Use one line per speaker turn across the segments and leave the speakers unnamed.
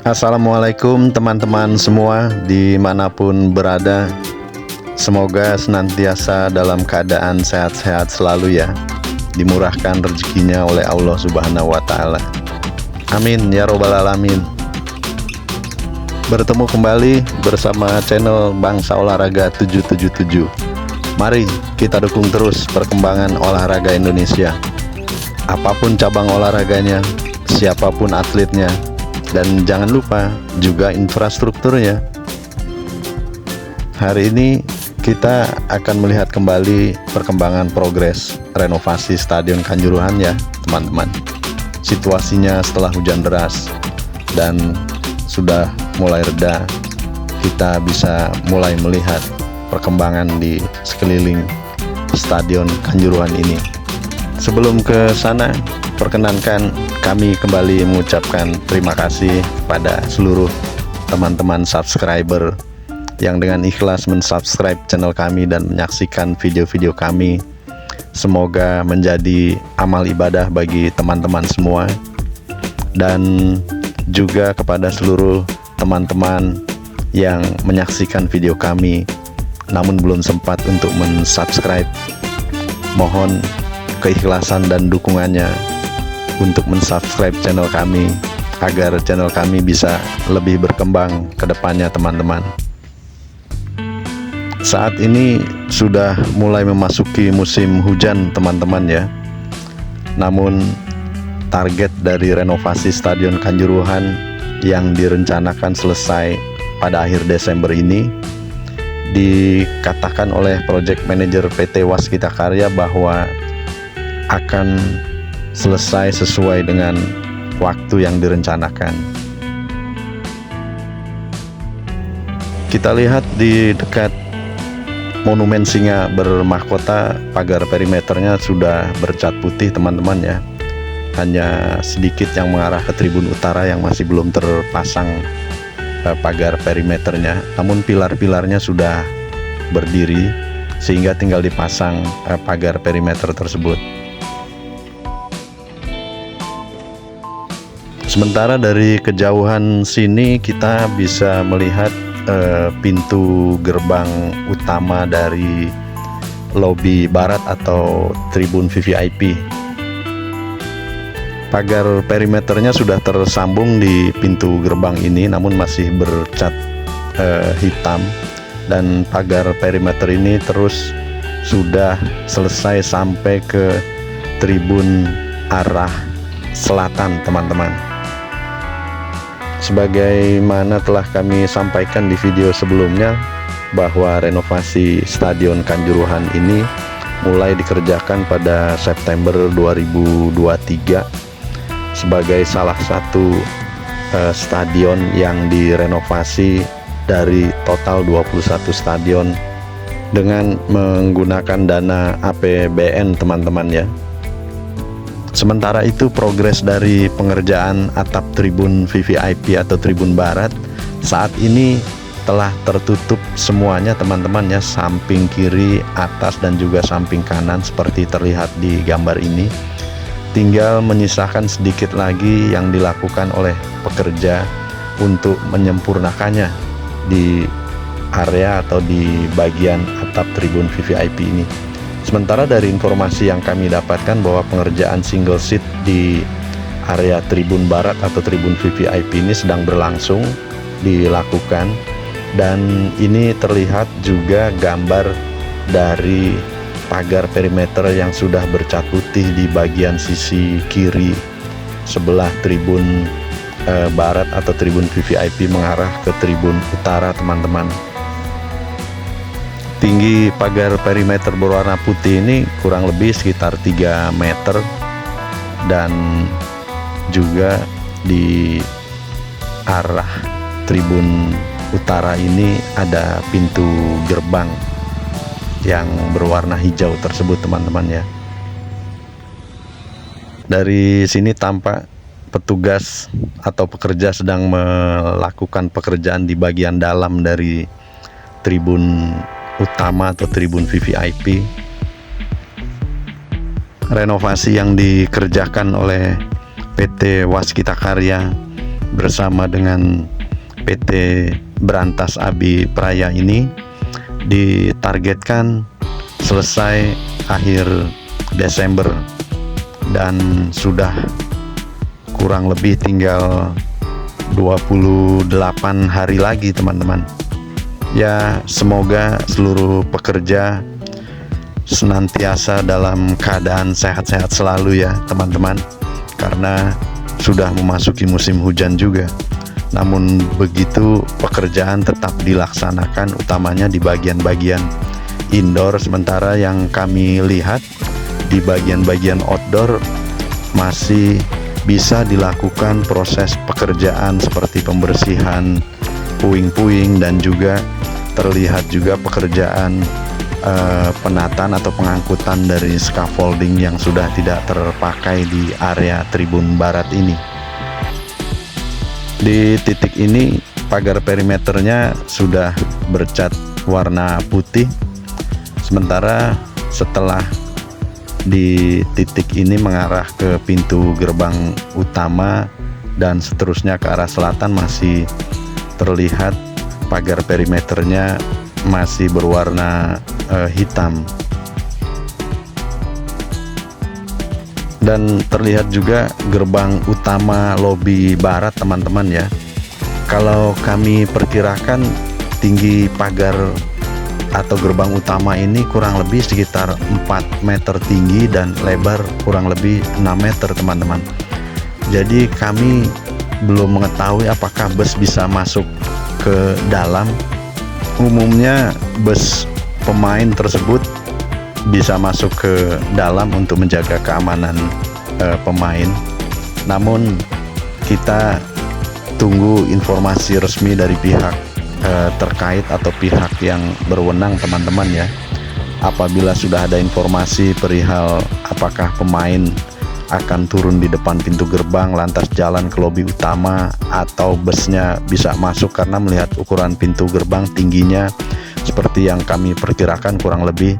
Assalamualaikum teman-teman semua dimanapun berada. Semoga senantiasa dalam keadaan sehat-sehat selalu ya. Dimurahkan rezekinya oleh Allah Subhanahu wa Ta'ala. Amin ya robbal alamin. Bertemu kembali bersama channel Bangsa Olahraga 777. Mari kita dukung terus perkembangan olahraga Indonesia. Apapun cabang olahraganya, siapapun atletnya, dan jangan lupa juga infrastrukturnya. Hari ini kita akan melihat kembali perkembangan progres renovasi Stadion Kanjuruhan ya teman-teman. Situasinya setelah hujan deras dan sudah mulai reda, kita bisa mulai melihat perkembangan di sekeliling Stadion Kanjuruhan ini. Sebelum ke sana, perkenankan kami kembali mengucapkan terima kasih pada seluruh teman-teman subscriber yang dengan ikhlas mensubscribe channel kami dan menyaksikan video-video kami. Semoga menjadi amal ibadah bagi teman-teman semua, dan juga kepada seluruh teman-teman yang menyaksikan video kami namun belum sempat untuk mensubscribe. Mohon keikhlasan dan dukungannya untuk mensubscribe channel kami agar channel kami bisa lebih berkembang ke depannya teman-teman. Saat ini sudah mulai memasuki musim hujan teman-teman ya. Namun target dari renovasi Stadion Kanjuruhan yang direncanakan selesai pada akhir Desember ini dikatakan oleh Project Manager PT Waskita Karya bahwa akan selesai sesuai dengan waktu yang direncanakan. Kita lihat di dekat Monumen Singa Bermahkota, pagar perimeternya sudah bercat putih teman-teman ya. Hanya sedikit yang mengarah ke tribun utara yang masih belum terpasang pagar perimeternya, namun pilar-pilarnya sudah berdiri sehingga tinggal dipasang pagar perimeter tersebut. Sementara dari kejauhan sini kita bisa melihat pintu gerbang utama dari lobi barat atau tribun VVIP. Pagar perimeternya sudah tersambung di pintu gerbang ini namun masih bercat hitam, dan pagar perimeter ini terus sudah selesai sampai ke tribun arah selatan teman-teman. Sebagaimana telah kami sampaikan di video sebelumnya bahwa renovasi Stadion Kanjuruhan ini mulai dikerjakan pada September 2023 sebagai salah satu stadion yang direnovasi dari total 21 stadion dengan menggunakan dana APBN teman-teman ya. Sementara itu progres dari pengerjaan atap tribun VVIP atau tribun barat saat ini telah tertutup semuanya teman-teman ya, samping kiri, atas, dan juga samping kanan seperti terlihat di gambar ini. Tinggal menyisakan sedikit lagi yang dilakukan oleh pekerja untuk menyempurnakannya di area atau di bagian atap tribun VVIP ini. Sementara dari informasi yang kami dapatkan bahwa pengerjaan single seat di area tribun barat atau tribun VVIP ini sedang berlangsung dilakukan, dan ini terlihat juga gambar dari pagar perimeter yang sudah bercat putih di bagian sisi kiri sebelah tribun barat atau tribun VVIP mengarah ke tribun utara teman-teman. Tinggi pagar perimeter berwarna putih ini kurang lebih sekitar 3 meter, dan juga di arah tribun utara ini ada pintu gerbang yang berwarna hijau tersebut teman-teman ya. Dari sini tampak petugas atau pekerja sedang melakukan pekerjaan di bagian dalam dari tribun utama atau tribun VVIP. Renovasi yang dikerjakan oleh PT Waskita Karya bersama dengan PT Berantas Abi Praya ini ditargetkan selesai akhir Desember, dan sudah kurang lebih tinggal 28 hari lagi teman-teman. Ya, semoga seluruh pekerja senantiasa dalam keadaan sehat-sehat selalu ya teman-teman, karena sudah memasuki musim hujan juga. Namun begitu, pekerjaan tetap dilaksanakan, utamanya di bagian-bagian indoor. Sementara yang kami lihat di bagian-bagian outdoor masih bisa dilakukan proses pekerjaan seperti pembersihan puing-puing, dan juga terlihat juga pekerjaan penataan atau pengangkutan dari scaffolding yang sudah tidak terpakai di area tribun barat ini. Di titik ini pagar perimeternya sudah bercat warna putih, sementara setelah di titik ini mengarah ke pintu gerbang utama dan seterusnya ke arah selatan masih terlihat pagar perimeternya masih berwarna hitam, dan terlihat juga gerbang utama lobi barat teman-teman ya. Kalau kami perkirakan tinggi pagar atau gerbang utama ini kurang lebih sekitar 4 meter tinggi dan lebar kurang lebih 6 meter teman-teman. Jadi kami belum mengetahui apakah bus bisa masuk ke dalam. Umumnya bus pemain tersebut bisa masuk ke dalam untuk menjaga keamanan pemain. Namun kita tunggu informasi resmi dari pihak terkait atau pihak yang berwenang teman-teman ya. Apabila sudah ada informasi perihal apakah pemain akan turun di depan pintu gerbang lantas jalan ke lobi utama, atau busnya bisa masuk, karena melihat ukuran pintu gerbang tingginya seperti yang kami perkirakan kurang lebih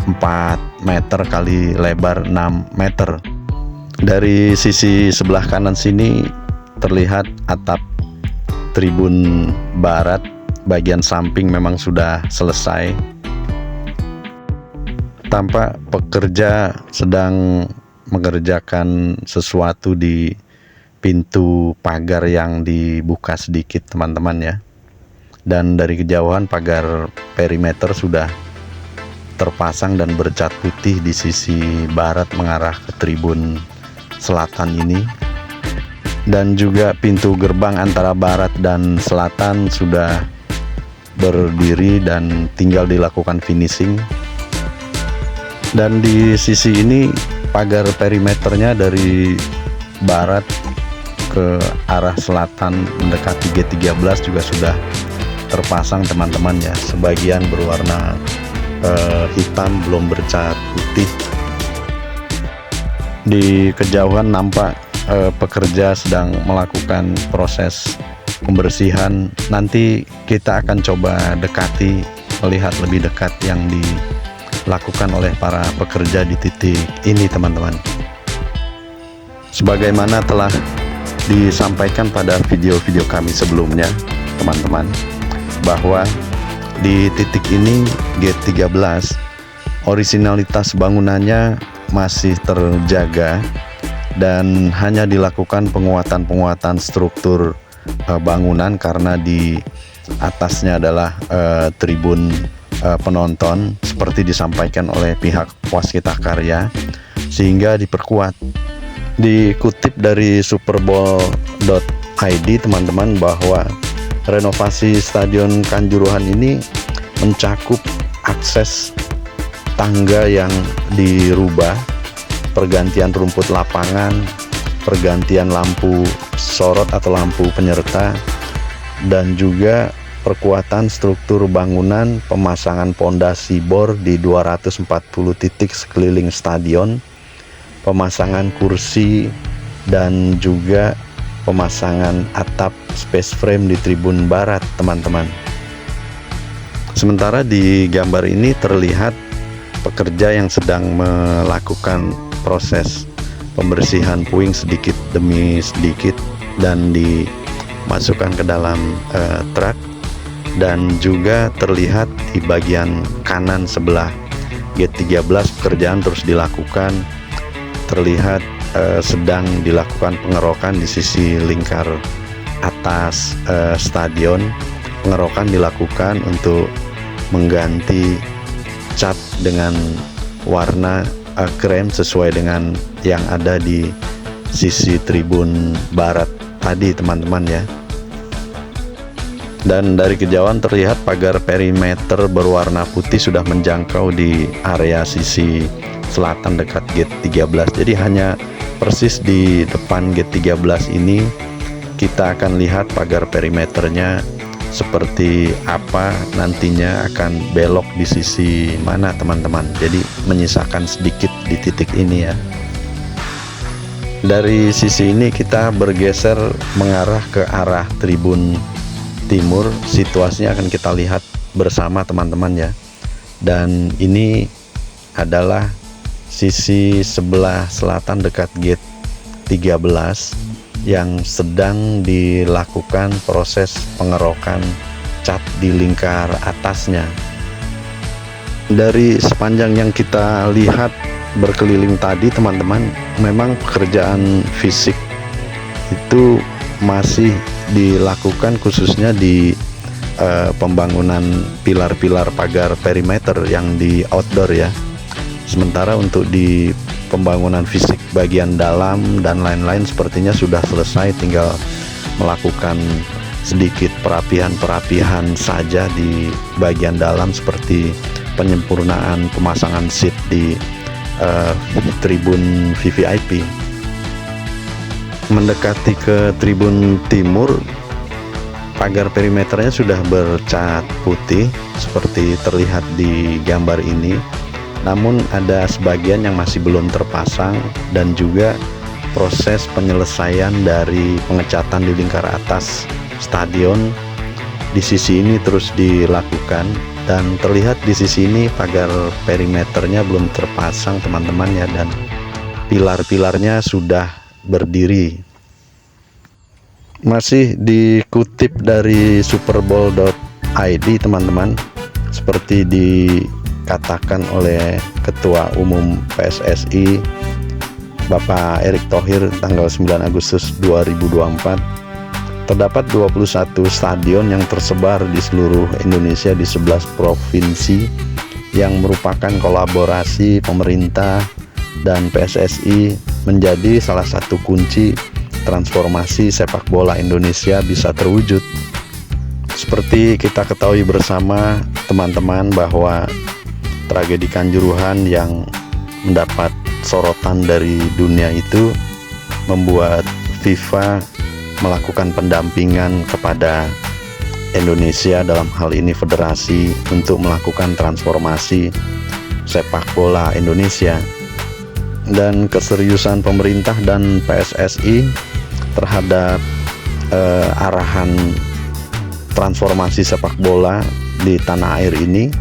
4 meter kali lebar 6 meter. Dari sisi sebelah kanan sini terlihat atap tribun barat bagian samping memang sudah selesai. Tampak pekerja sedang mengerjakan sesuatu di pintu pagar yang dibuka sedikit teman-teman ya. Dan dari kejauhan pagar perimeter sudah terpasang dan bercat putih di sisi barat mengarah ke tribun selatan ini. Dan juga pintu gerbang antara barat dan selatan sudah berdiri dan tinggal dilakukan finishing. Dan di sisi ini pagar perimeternya dari barat ke arah selatan mendekati G13 juga sudah terpasang teman-teman ya. Sebagian berwarna hitam, belum bercat putih. Di kejauhan nampak pekerja sedang melakukan proses pembersihan. Nanti kita akan coba dekati, melihat lebih dekat yang dilakukan oleh para pekerja di titik ini teman-teman. Sebagaimana telah disampaikan pada video-video kami sebelumnya teman-teman, bahwa di titik ini G13 orisinalitas bangunannya masih terjaga dan hanya dilakukan penguatan-penguatan struktur bangunan, karena di atasnya adalah tribun penonton seperti disampaikan oleh pihak Waskita Karya, sehingga diperkuat. Dikutip dari superbowl.id teman-teman, bahwa renovasi Stadion Kanjuruhan ini mencakup akses tangga yang dirubah, pergantian rumput lapangan, pergantian lampu sorot atau lampu penyerta, dan juga perkuatan struktur bangunan, pemasangan pondasi bor di 240 titik sekeliling stadion, pemasangan kursi, dan juga pemasangan atap space frame di tribun barat teman-teman. Sementara di gambar ini terlihat pekerja yang sedang melakukan proses pembersihan puing sedikit demi sedikit, dan di masukkan ke dalam truk, dan juga terlihat di bagian kanan sebelah gate 13 pekerjaan terus dilakukan. Terlihat sedang dilakukan pengerokan di sisi lingkar atas stadion. Pengerokan dilakukan untuk mengganti cat dengan warna krem sesuai dengan yang ada di sisi tribun barat tadi, teman-teman ya. Dan dari kejauhan terlihat pagar perimeter berwarna putih sudah menjangkau di area sisi selatan dekat gate 13. Jadi hanya persis di depan gate 13 ini kita akan lihat pagar perimeternya seperti apa, nantinya akan belok di sisi mana, teman-teman. Jadi menyisakan sedikit di titik ini ya. Dari sisi ini kita bergeser mengarah ke arah tribun timur. Situasinya akan kita lihat bersama, teman-teman ya. Dan ini adalah sisi sebelah selatan dekat gate 13 yang sedang dilakukan proses pengerokan cat di lingkar atasnya. Dari sepanjang yang kita lihat berkeliling tadi, teman-teman, memang pekerjaan fisik itu masih dilakukan khususnya di pembangunan pilar-pilar pagar perimeter yang di outdoor ya. Sementara untuk di pembangunan fisik bagian dalam dan lain-lain sepertinya sudah selesai, tinggal melakukan sedikit perapihan saja di bagian dalam seperti penyempurnaan pemasangan seat di tribun VVIP. Mendekati ke tribun timur, pagar perimeternya sudah bercat putih seperti terlihat di gambar ini. Namun ada sebagian yang masih belum terpasang, dan juga proses penyelesaian dari pengecatan di lingkar atas stadion di sisi ini terus dilakukan. Dan terlihat di sisi ini pagar perimeternya belum terpasang, teman-teman ya, dan pilar-pilarnya sudah berdiri. Masih dikutip dari superbowl.id, teman-teman, seperti dikatakan oleh Ketua Umum PSSI Bapak Erick Thohir tanggal 9 Agustus 2024, terdapat 21 stadion yang tersebar di seluruh Indonesia di 11 provinsi yang merupakan kolaborasi pemerintah dan PSSI menjadi salah satu kunci transformasi sepak bola Indonesia bisa terwujud. Seperti kita ketahui bersama, teman-teman, bahwa tragedi Kanjuruhan yang mendapat sorotan dari dunia itu membuat FIFA melakukan pendampingan kepada Indonesia, dalam hal ini federasi, untuk melakukan transformasi sepak bola Indonesia. Dan keseriusan pemerintah dan PSSI terhadap arahan transformasi sepak bola di tanah air ini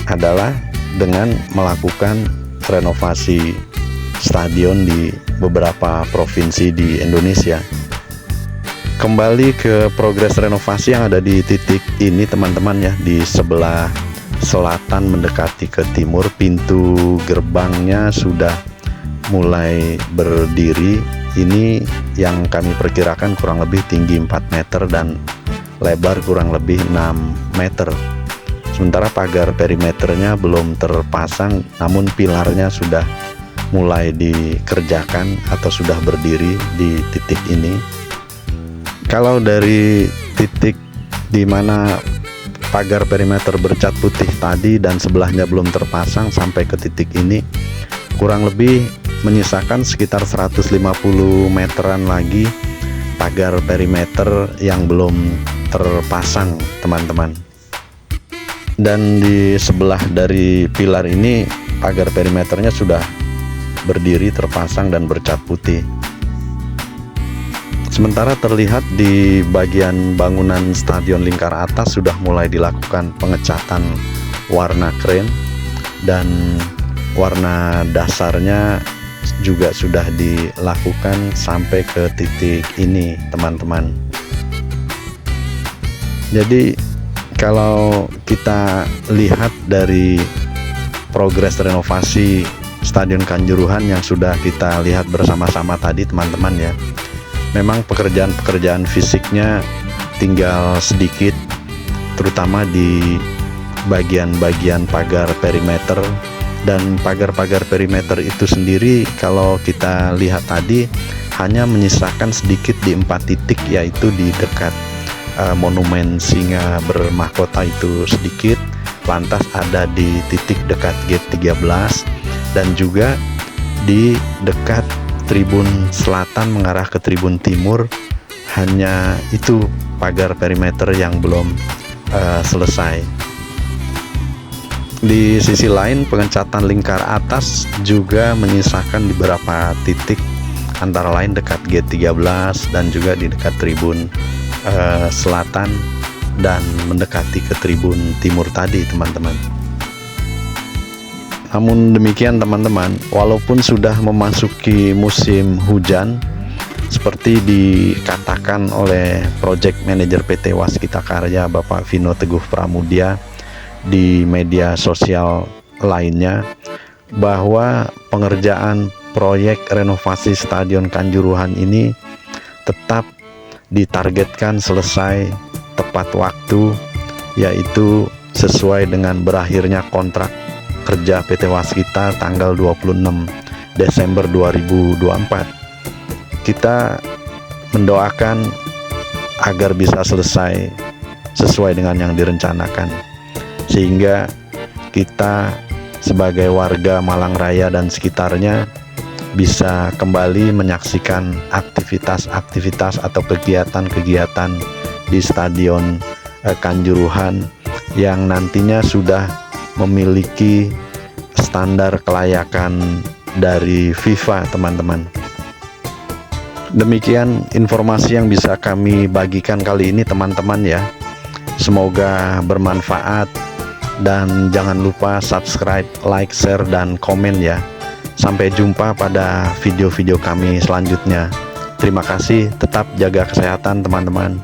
adalah dengan melakukan renovasi stadion di beberapa provinsi di Indonesia. Kembali ke progres renovasi yang ada di titik ini, teman-teman ya, di sebelah selatan mendekati ke timur, pintu gerbangnya sudah mulai berdiri. Ini yang kami perkirakan kurang lebih tinggi 4 meter dan lebar kurang lebih 6 meter. Sementara pagar perimeternya belum terpasang, namun pilarnya sudah mulai dikerjakan atau sudah berdiri di titik ini. Kalau dari titik di mana pagar perimeter bercat putih tadi dan sebelahnya belum terpasang sampai ke titik ini, kurang lebih menyisakan sekitar 150 meteran lagi pagar perimeter yang belum terpasang, teman-teman. Dan di sebelah dari pilar ini pagar perimeternya sudah berdiri, terpasang dan bercat putih. Sementara terlihat di bagian bangunan stadion lingkar atas sudah mulai dilakukan pengecatan warna krem, dan warna dasarnya juga sudah dilakukan sampai ke titik ini, teman-teman. Jadi kalau kita lihat dari progres renovasi Stadion Kanjuruhan yang sudah kita lihat bersama-sama tadi teman-teman ya, memang pekerjaan fisiknya tinggal sedikit, terutama di bagian-bagian pagar perimeter. Dan pagar-pagar perimeter itu sendiri kalau kita lihat tadi hanya menyisakan sedikit di 4 titik, yaitu di dekat monumen singa bermahkota itu sedikit, lantas ada di titik dekat gate 13, dan juga di dekat tribun selatan mengarah ke tribun timur. Hanya itu pagar perimeter yang belum selesai. Di sisi lain, pengecatan lingkar atas juga menyisakan di beberapa titik, antara lain dekat gate 13 dan juga di dekat tribun selatan dan mendekati ke tribun timur tadi teman-teman. Namun demikian teman-teman, walaupun sudah memasuki musim hujan seperti dikatakan oleh Project Manager PT Waskita Karya Bapak Vino Teguh Pramudia di media sosial lainnya, bahwa pengerjaan proyek renovasi Stadion Kanjuruhan ini tetap ditargetkan selesai tepat waktu, yaitu sesuai dengan berakhirnya kontrak kerja PT Waskita tanggal 26 Desember 2024. Kita mendoakan agar bisa selesai sesuai dengan yang direncanakan, sehingga kita sebagai warga Malang Raya dan sekitarnya bisa kembali menyaksikan aktivitas-aktivitas atau kegiatan-kegiatan di Stadion Kanjuruhan yang nantinya sudah memiliki standar kelayakan dari FIFA teman-teman. Demikian informasi yang bisa kami bagikan kali ini teman-teman ya. Semoga bermanfaat, dan jangan lupa subscribe, like, share, dan komen ya. Sampai jumpa pada video-video kami selanjutnya. Terima kasih, tetap jaga kesehatan teman-teman.